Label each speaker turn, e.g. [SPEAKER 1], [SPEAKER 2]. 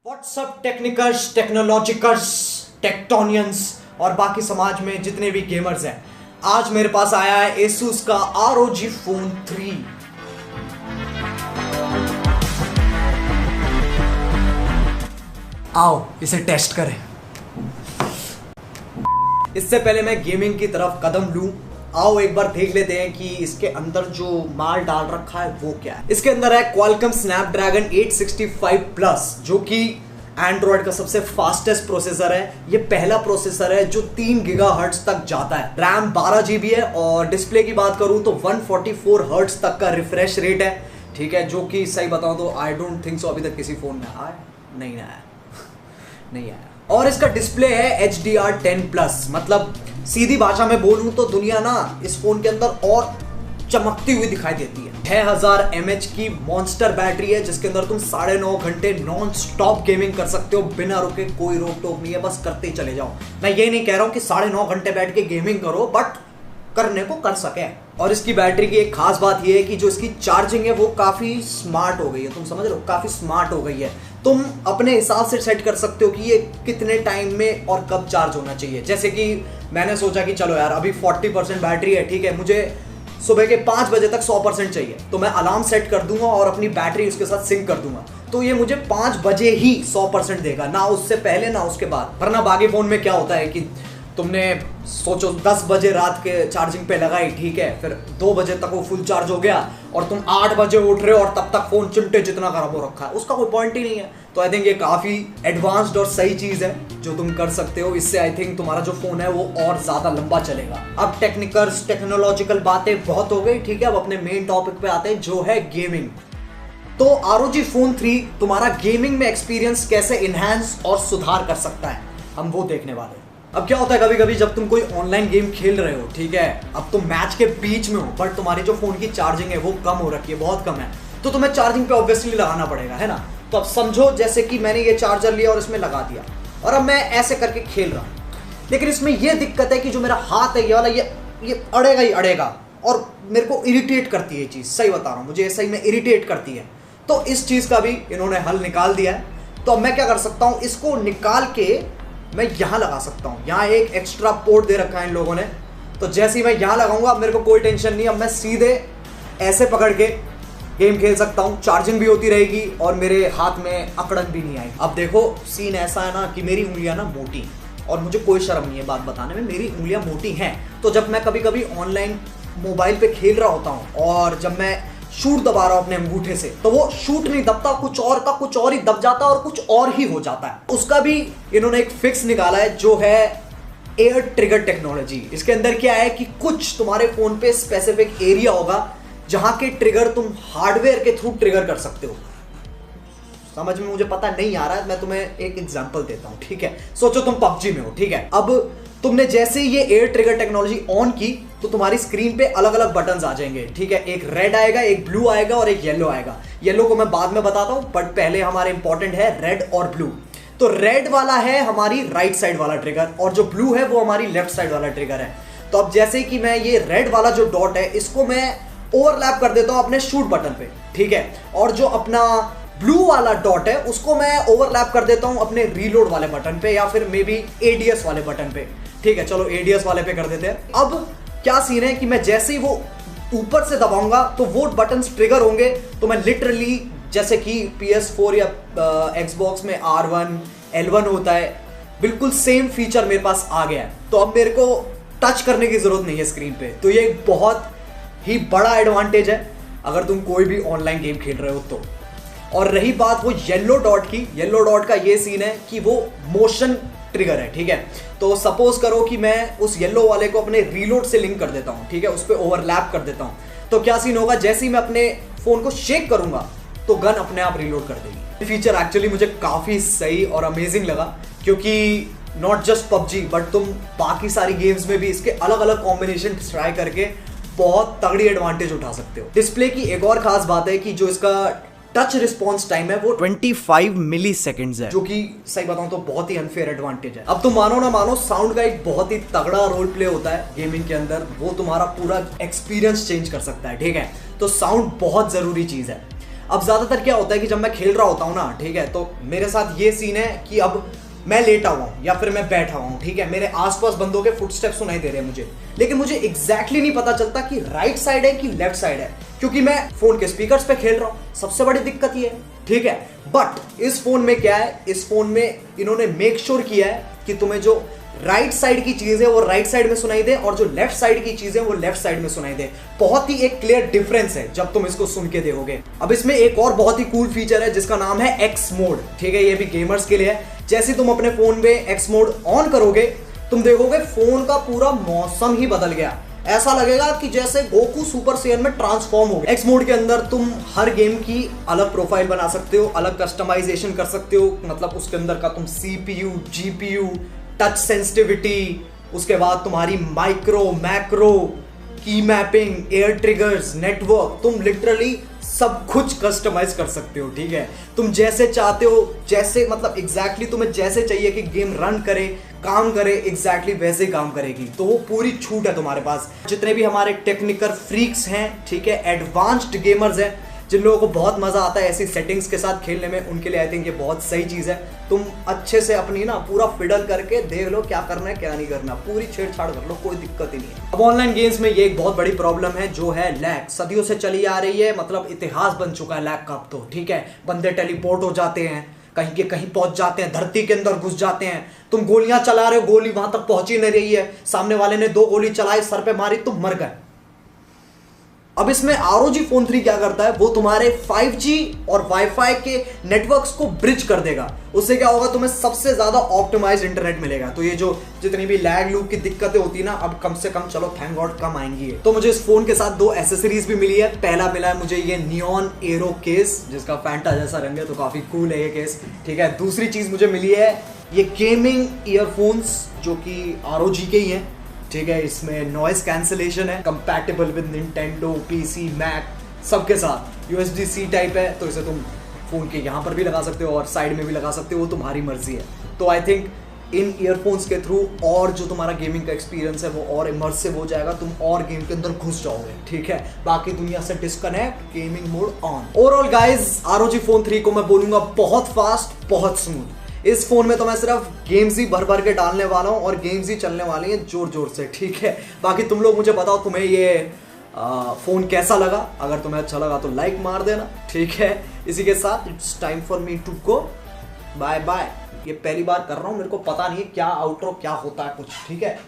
[SPEAKER 1] WhatsApp टेक्निकर्स, टेक्नोलॉजिकर्स, टेक्टोनियंस और बाकी समाज में जितने भी गेमर्स हैं, आज मेरे पास आया है Asus का ROG Phone 3। आओ इसे टेस्ट करें। इससे पहले मैं गेमिंग की तरफ कदम लूं, आओ एक बार देख लेते हैं कि इसके अंदर जो माल डाल रखा है वो क्या है। इसके अंदर है Qualcomm Snapdragon 865 Plus, जो कि एंड्रॉयड का सबसे फास्टेस्ट प्रोसेसर है। ये पहला प्रोसेसर है जो 3 गीगाहर्ट्ज तक जाता है। रैम 12 GB है और डिस्प्ले की बात करूं तो 144 हर्ट्ज तक का रिफ्रेश रेट है, ठीक है, जो कि सही बताऊं तो आई डोंट थिंक सो अभी तक किसी फोन में आया नहीं आया नहीं आया। और इसका डिस्प्ले है HDR10+, मतलब सीधी भाषा में बोलूं तो दुनिया ना इस फोन के अंदर और चमकती हुई दिखाई देती है। 6000 mAh की मॉन्स्टर बैटरी है जिसके अंदर तुम 9.5 घंटे नॉन स्टॉप गेमिंग कर सकते हो बिना रुके। कोई रोक टोक नहीं है, बस करते ही चले जाओ। मैं ये नहीं कह रहा हूं कि 9.5 घंटे बैठ के गेमिंग करो, बट करने को कर सके। और इसकी बैटरी की एक खास बात यह है कि जो इसकी चार्जिंग है वो काफी स्मार्ट हो गई है। तुम समझ रहे हो, काफी स्मार्ट हो गई है। तुम अपने हिसाब से सेट कर सकते हो कि ये कितने टाइम में और कब चार्ज होना चाहिए। जैसे कि मैंने सोचा कि चलो यार अभी 40% बैटरी है, ठीक है, मुझे सुबह के 5 बजे तक 100% चाहिए, तो मैं अलार्म सेट कर दूंगा और अपनी बैटरी उसके साथ सिंक कर दूंगा, तो ये मुझे 5 बजे ही 100% देगा, ना उससे पहले ना उसके बाद। वरना बाकी फोन में क्या होता है कि तुमने सोचो 10 बजे रात के चार्जिंग पे लगाई, ठीक है, फिर 2 बजे तक वो फुल चार्ज हो गया और तुम 8 बजे उठ रहे हो और तब तक फोन चिमटे जितना खराब हो रखा है, उसका कोई पॉइंट ही नहीं है। तो आई थिंक ये काफी एडवांस्ड और सही चीज है जो तुम कर सकते हो। इससे आई थिंक तुम्हारा जो फोन है वो और ज्यादा लंबा चलेगा। अब टेक्निकल्स, टेक्नोलॉजिकल बातें बहुत हो गई, ठीक है, अब अपने मेन टॉपिक पे आते हैं जो है गेमिंग। तो ROG Phone 3 तुम्हारा गेमिंग में एक्सपीरियंस कैसे इनहैंस और सुधार कर सकता है, हम वो देखने वाले हैं। अब क्या होता है कभी कभी जब तुम कोई ऑनलाइन गेम खेल रहे हो, ठीक है, अब तुम मैच के बीच में हो बट तुम्हारी जो फोन की चार्जिंग है वो कम हो रखी है, बहुत कम है, तो तुम्हें चार्जिंग पे ऑब्वियसली लगाना पड़ेगा, है ना। तो अब समझो जैसे कि मैंने ये चार्जर लिया और इसमें लगा दिया और अब मैं ऐसे करके खेल रहा हूँ, लेकिन इसमें यह दिक्कत है कि जो मेरा हाथ है ये वाला, ये अड़ेगा ही अड़ेगा और मेरे को इरिटेट करती है ये चीज़। सही बता रहा हूँ, मुझे सही में इरिटेट करती है। तो इस चीज़ का भी इन्होंने हल निकाल दिया है। तो अब मैं क्या कर सकता हूँ, इसको निकाल के मैं यहाँ लगा सकता हूँ। यहाँ एक एक्स्ट्रा पोर्ट दे रखा है इन लोगों ने, तो जैसे ही मैं यहाँ लगाऊंगा मेरे को कोई टेंशन नहीं, अब मैं सीधे ऐसे पकड़ के गेम खेल सकता हूँ, चार्जिंग भी होती रहेगी और मेरे हाथ में अकड़न भी नहीं आएगी। अब देखो सीन ऐसा है ना कि मेरी उंगलियां ना मोटी, और मुझे कोई शर्म नहीं है बात बताने में, मेरी उंगलियां मोटी हैं। तो जब मैं कभी कभी ऑनलाइन मोबाइल पे खेल रहा होता हूँ और जब मैं शूट दबा रहा हूं अपने अंगूठे से, तो वो शूट नहीं दबता, कुछ और का कुछ और ही दब जाता है और कुछ और ही हो जाता है। उसका भी इन्होंने एक फिक्स निकाला है जो है एयर ट्रिगर टेक्नोलॉजी। इसके अंदर क्या है कि कुछ तुम्हारे फोन पे स्पेसिफिक एरिया होगा जहां के ट्रिगर तुम हार्डवेयर के थ्रू ट्रिगर कर सकते हो। समझ में मुझे पता नहीं आ रहा है, मैं तुम्हें एक एग्जांपल देता हूं, ठीक है। सोचो तुम PUBG में हो, ठीक है, अब तुमने जैसे ही ये एयर ट्रिगर टेक्नोलॉजी ऑन की तो तुम्हारी स्क्रीन पे अलग अलग बटन्स आ जाएंगे, ठीक है, एक रेड आएगा, एक ब्लू आएगा और एक येलो आएगा। येलो को मैं बाद में बताता हूं, बट पहले हमारे इंपॉर्टेंट है रेड और ब्लू। तो रेड वाला है हमारी राइट साइड वाला ट्रिगर और जो ब्लू है वो हमारी लेफ्ट साइड वाला ट्रिगर है। तो अब जैसे कि मैं ये रेड वाला जो डॉट है इसको मैं ओवरलैप कर देता हूं अपने शूट बटन पे, ठीक है, और जो अपना ब्लू वाला डॉट है उसको मैं ओवरलैप कर देता हूं अपने रीलोड वाले बटन पे या फिर मे बी ADS वाले बटन पे, ठीक है। चलो ADS वाले पे कर देते हैं। अब क्या सीन है कि मैं जैसे ही वो ऊपर से दबाऊंगा तो वो बटन ट्रिगर होंगे, तो मैं लिटरली जैसे कि PS4 या Xbox में R1 L1 होता है, बिल्कुल सेम फीचर मेरे पास आ गया है। तो अब मेरे को टच करने की जरूरत नहीं है स्क्रीन पे। तो ये एक बहुत ही बड़ा एडवांटेज है अगर तुम कोई भी ऑनलाइन गेम खेल रहे हो तो। और रही बात वो येलो डॉट की, येलो डॉट का ये सीन है कि वो मोशन ट्रिगर है, ठीक है। तो सपोज करो कि मैं उस येलो वाले को अपने रीलोड से लिंक कर देता हूं, ठीक है, उस पर ओवरलैप कर देता हूं, तो क्या सीन होगा, जैसे ही मैं अपने फोन को शेक करूंगा तो गन अपने आप रीलोड कर देगी। फीचर एक्चुअली मुझे काफी सही और अमेजिंग लगा, क्योंकि नॉट जस्ट PUBG बट तुम बाकी सारी गेम्स में भी इसके अलग अलग कॉम्बिनेशन ट्राई करके बहुत तगड़ी एडवांटेज उठा सकते हो। डिस्प्ले की एक और खास बात है कि जो इसका टच रिस्पॉन्स टाइम है वो 25 मिली सेकेंड्स है, जो कि सही बताऊं तो बहुत ही अनफेयर एडवांटेज है। अब तुम मानो ना मानो, साउंड का एक बहुत ही तगड़ा रोल प्ले होता है गेमिंग के अंदर, वो तुम्हारा पूरा एक्सपीरियंस चेंज कर सकता है, ठीक है। तो साउंड बहुत जरूरी चीज है। अब ज्यादातर क्या होता है कि जब मैं खेल रहा होता हूँ ना, ठीक है, तो मेरे साथ ये सीन है कि अब मैं लेटा हुआ हूँ या फिर मैं बैठा हुआ हूँ, ठीक है, मेरे आसपास बंदों के फुटस्टेप्स सुनाई दे रहे हैं मुझे, लेकिन मुझे एग्जैक्टली नहीं पता चलता कि राइट साइड है कि लेफ्ट साइड है, क्योंकि मैं फोन के स्पीकर्स पे खेल रहा हूँ। सबसे बड़ी दिक्कत ये है, ठीक है। बट इस फोन में क्या है, इस फोन में इन्होंने मेक श्योर किया है कि तुम्हें जो राइट साइड की चीज है वो राइट साइड में सुनाई दे और जो लेफ्ट साइड की चीज है वो लेफ्ट साइड में सुनाई दे। बहुत ही एक क्लियर डिफरेंस है जब तुम इसको सुन के देखोगे। अब इसमें एक और बहुत ही कूल फीचर है जिसका नाम है एक्स मोड, ठीक है, ये भी गेमर्स के लिए है। जैसे तुम अपने फोन में एक्स मोड ऑन करोगे, तुम देखोगे फोन का पूरा मौसम ही बदल गया। ऐसा लगेगा कि जैसे गोकू सुपर सैयन में ट्रांसफॉर्म हो गया। एक्स मोड के अंदर तुम हर गेम की अलग प्रोफाइल बना सकते हो, अलग कस्टमाइजेशन कर सकते हो, मतलब उसके अंदर का तुम CPU, GPU, टच सेंसिटिविटी, उसके बाद तुम्हारी माइक्रो, मैक्रो, की मैपिंग, एयर ट्रिगर्स, नेटवर्क, तुम लिटरली सब कुछ कस्टमाइज कर सकते हो, ठीक है। तुम जैसे चाहते हो, जैसे मतलब एग्जैक्टली तुम्हें जैसे चाहिए कि गेम रन करे, काम करे, एग्जैक्टली वैसे ही काम करेगी। तो वो पूरी छूट है तुम्हारे पास। जितने भी हमारे टेक्निकल फ्रीक्स हैं, ठीक है, एडवांस्ड गेमर्स हैं, जिन लोगों को बहुत मजा आता है ऐसी सेटिंग्स के साथ खेलने में, उनके लिए आई थिंक ये बहुत सही चीज है। तुम अच्छे से अपनी ना पूरा फिडल करके देख लो क्या करना है क्या नहीं करना, पूरी छेड़छाड़ कर लो, कोई दिक्कत ही नहीं है। अब ऑनलाइन गेम्स में ये एक बहुत बड़ी प्रॉब्लम है जो है लैग। सदियों से चली आ रही है, मतलब इतिहास बन चुका है लैग का अब तो, ठीक है। बंदे टेलीपोर्ट हो जाते हैं, कहीं के कहीं पहुंच जाते हैं, धरती के अंदर घुस जाते हैं। तुम गोलियां चला रहे हो, गोली वहां तक पहुंच ही नहीं रही है, सामने वाले ने 2 गोली चलाई, सर पे मारी, तुम मर गए। अब इसमें ROG Phone 3 क्या करता है, वो तुम्हारे 5G और वाईफाई के नेटवर्क्स को ब्रिज कर देगा। उससे क्या होगा, तुम्हें सबसे ज्यादा ऑप्टिमाइज्ड इंटरनेट मिलेगा। तो ये जो जितनी भी लैग लूप की दिक्कतें होती है ना, अब कम से कम चलो थैंक गॉड कम आएंगी। तो मुझे इस फोन के साथ 2 एसेसरीज भी मिली है। पहला मिला है मुझे ये नियॉन एरो केस, जिसका फैंटा जैसा रंग है, तो काफी कूल है ये केस, ठीक है। दूसरी चीज मुझे मिली है ये गेमिंग ईयरफोन्स, जो कि ROG के ही हैं, ठीक है। इसमें नॉइस कैंसिलेशन है, compatible with Nintendo, PC, Mac सबके साथ। USB-C टाइप है, तो इसे तुम फोन के यहाँ पर भी लगा सकते हो और साइड में भी लगा सकते हो, वो तुम्हारी मर्जी है। तो आई थिंक इन ईयरफोन्स के थ्रू और जो तुम्हारा गेमिंग का एक्सपीरियंस है वो और इमर्सिव हो जाएगा, तुम और गेम के अंदर घुस जाओगे, ठीक है। बाकी दुनिया से disconnect, gaming mode on. Overall guys, ROG Phone 3 को मैं बोलूंगा बहुत फास्ट, बहुत स्मूथ। इस फोन में तो मैं सिर्फ गेम्स ही भर भर के डालने वाला हूँ और गेम्स ही चलने वाली हैं जोर जोर से, ठीक है। बाकी तुम लोग मुझे बताओ तुम्हें ये फोन कैसा लगा। अगर तुम्हें अच्छा लगा तो लाइक मार देना, ठीक है। इसी के साथ it's time for me to go, bye bye. ये पहली बार कर रहा हूँ, मेरे को पता नहीं है क्या आउटरो क्या होता है कुछ, ठीक है।